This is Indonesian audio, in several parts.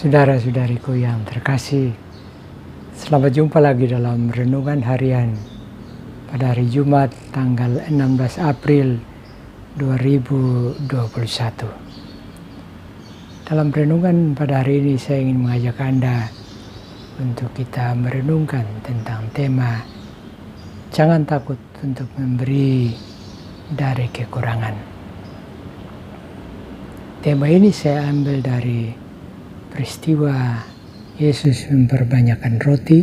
Saudara-saudariku yang terkasih, selamat jumpa lagi dalam Renungan Harian pada hari Jumat tanggal 16 April 2021. Dalam renungan pada hari ini saya ingin mengajak Anda untuk kita merenungkan tentang tema jangan takut untuk memberi dari kekurangan. Tema ini saya ambil dari peristiwa Yesus memperbanyakkan roti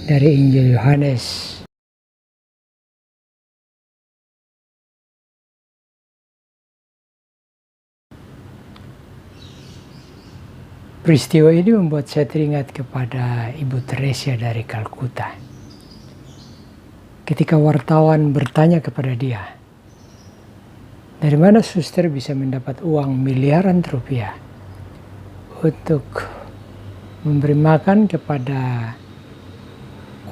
dari Injil Yohanes peristiwa ini membuat saya teringat kepada Ibu Teresia dari Kalkuta. Ketika wartawan bertanya kepada dia, dari mana suster bisa mendapat uang miliaran rupiah untuk memberi makan kepada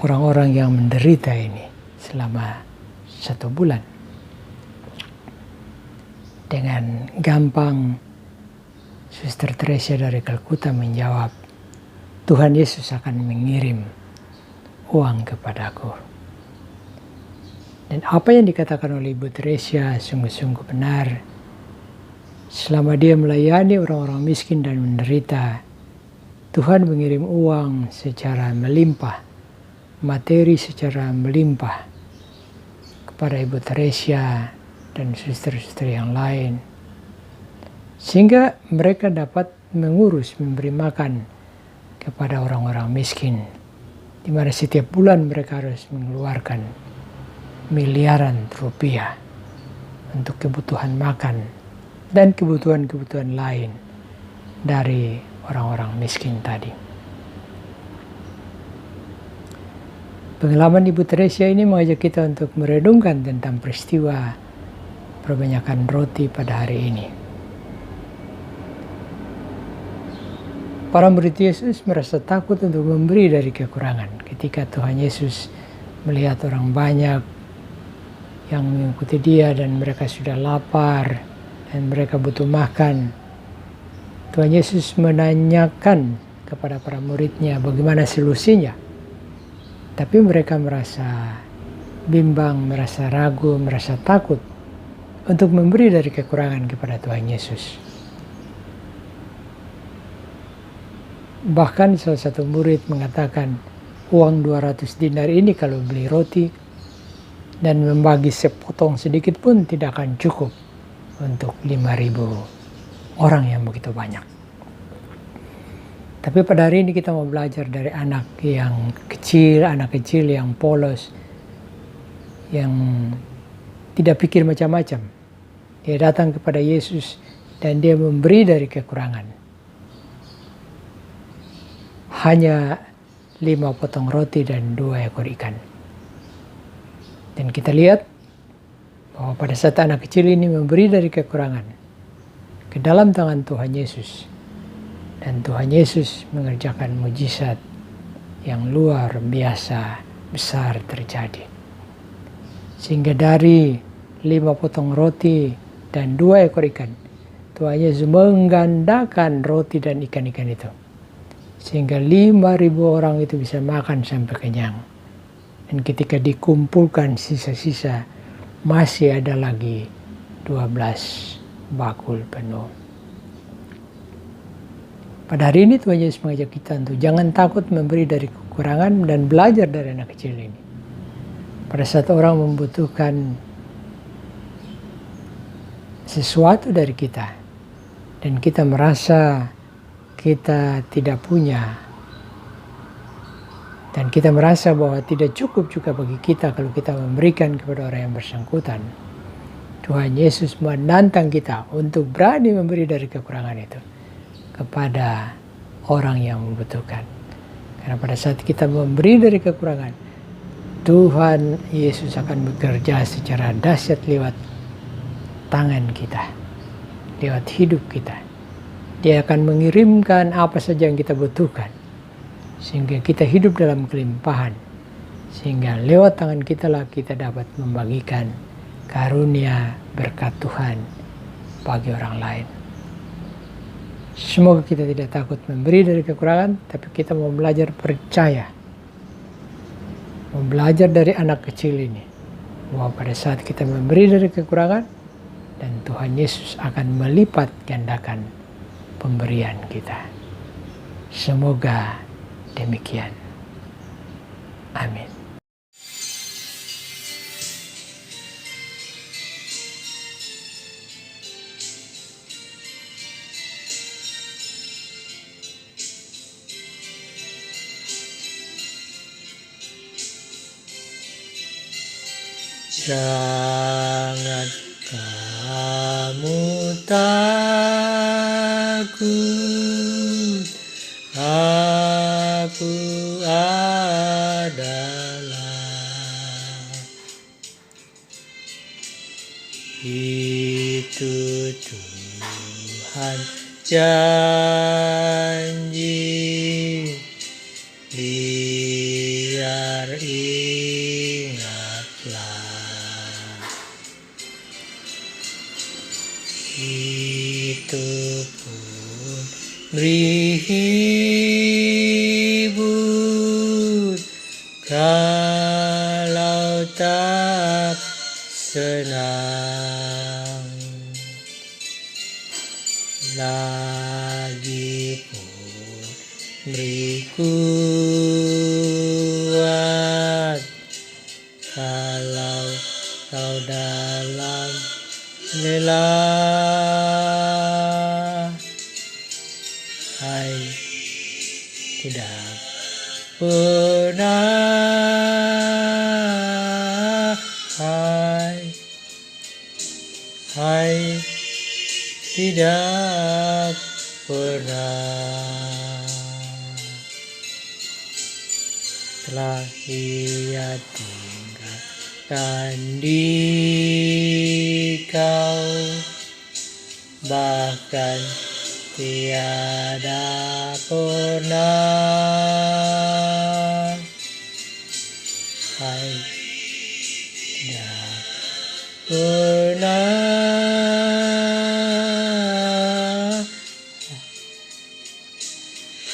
orang-orang yang menderita ini selama 1 bulan. Dengan gampang Suster Teresia dari Kalkuta menjawab, Tuhan Yesus akan mengirim uang kepadaku. Dan apa yang dikatakan oleh Ibu Teresia sungguh-sungguh benar. Selama dia melayani orang-orang miskin dan menderita, Tuhan mengirim uang secara melimpah, materi secara melimpah kepada Ibu Teresia dan suster-suster yang lain. Sehingga mereka dapat mengurus, memberi makan kepada orang-orang miskin, di mana setiap bulan mereka harus mengeluarkan miliaran rupiah untuk kebutuhan makan dan kebutuhan-kebutuhan lain dari orang-orang miskin tadi. Pengalaman Ibu Teresia ini mengajak kita untuk merenungkan tentang peristiwa perbanyakan roti pada hari ini. Para murid Yesus merasa takut untuk memberi dari kekurangan ketika Tuhan Yesus melihat orang banyak yang mengikuti dia dan mereka sudah lapar dan mereka butuh makan. Tuhan Yesus menanyakan kepada para muridnya bagaimana solusinya. Tapi mereka merasa bimbang, merasa ragu, merasa takut untuk memberi dari kekurangan kepada Tuhan Yesus. Bahkan salah satu murid mengatakan uang 200 dinar ini kalau beli roti dan membagi sepotong sedikit pun tidak akan cukup untuk 5.000 orang yang begitu banyak. Tapi pada hari ini kita mau belajar dari anak kecil yang polos, yang tidak pikir macam-macam. Dia datang kepada Yesus dan dia memberi dari kekurangan. Hanya 5 potong roti dan 2 ekor ikan. Dan kita lihat bahwa pada saat anak kecil ini memberi dari kekurangan ke dalam tangan Tuhan Yesus, dan Tuhan Yesus mengerjakan mujizat yang luar biasa besar terjadi. Sehingga dari 5 potong roti dan 2 ekor ikan, Tuhan Yesus menggandakan roti dan ikan-ikan itu. Sehingga 5.000 orang itu bisa makan sampai kenyang. Dan ketika dikumpulkan sisa-sisa, masih ada lagi 12 bakul penuh. Pada hari ini Tuhan Yesus mengajak kita untuk jangan takut memberi dari kekurangan dan belajar dari anak kecil ini. Pada saat orang membutuhkan sesuatu dari kita dan kita merasa kita tidak punya, dan kita merasa bahwa tidak cukup juga bagi kita kalau kita memberikan kepada orang yang bersangkutan, Tuhan Yesus menantang kita untuk berani memberi dari kekurangan itu kepada orang yang membutuhkan. Karena pada saat kita memberi dari kekurangan, Tuhan Yesus akan bekerja secara dahsyat lewat tangan kita, lewat hidup kita. Dia akan mengirimkan apa saja yang kita butuhkan, sehingga kita hidup dalam kelimpahan, sehingga lewat tangan kita lah kita dapat membagikan karunia berkat Tuhan bagi orang lain. Semoga kita tidak takut memberi dari kekurangan, tapi kita mau belajar percaya. Mau belajar dari anak kecil ini, bahwa pada saat kita memberi dari kekurangan, dan Tuhan Yesus akan melipat gandakan pemberian kita. Semoga demikian. Amin. Jangan kamu takut, aku adalah. Itu Tuhan janji, biar ingatlah. Itu pun beri hibur, kalau tak senang. Lagi pun beri kuat, kalau kau dalam lelah. Hai, tidak pernah, hai, tidak pernah. Telah Ia tinggalkan di kau, bahkan tiada pernah. Hai, tidak pernah.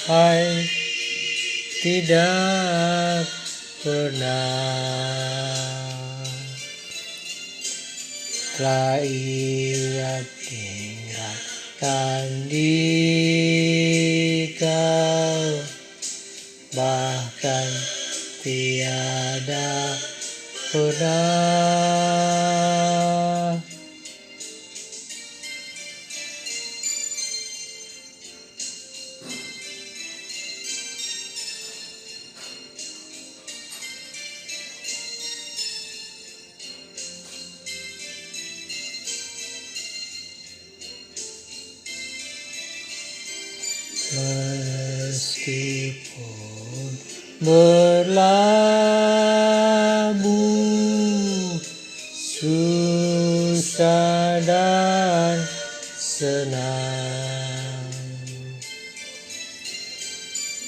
Hai, tidak pernah. Telah Ia tinggalkan di kau, bahkan tiada pernah. Meskipun berlabuh susah dan senang,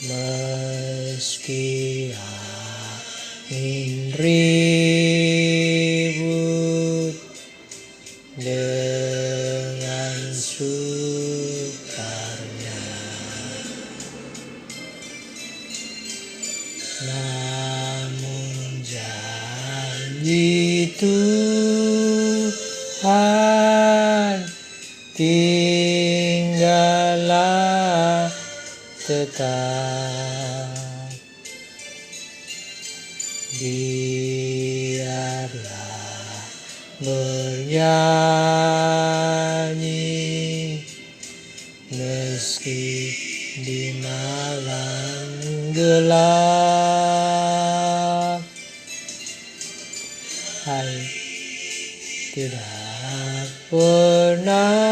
meski angin ribut dengan sukarnya, namun janji Tuhan tinggallah tetap. Biarlah bernyanyi meski di malam gelap. Hai, tidak pernah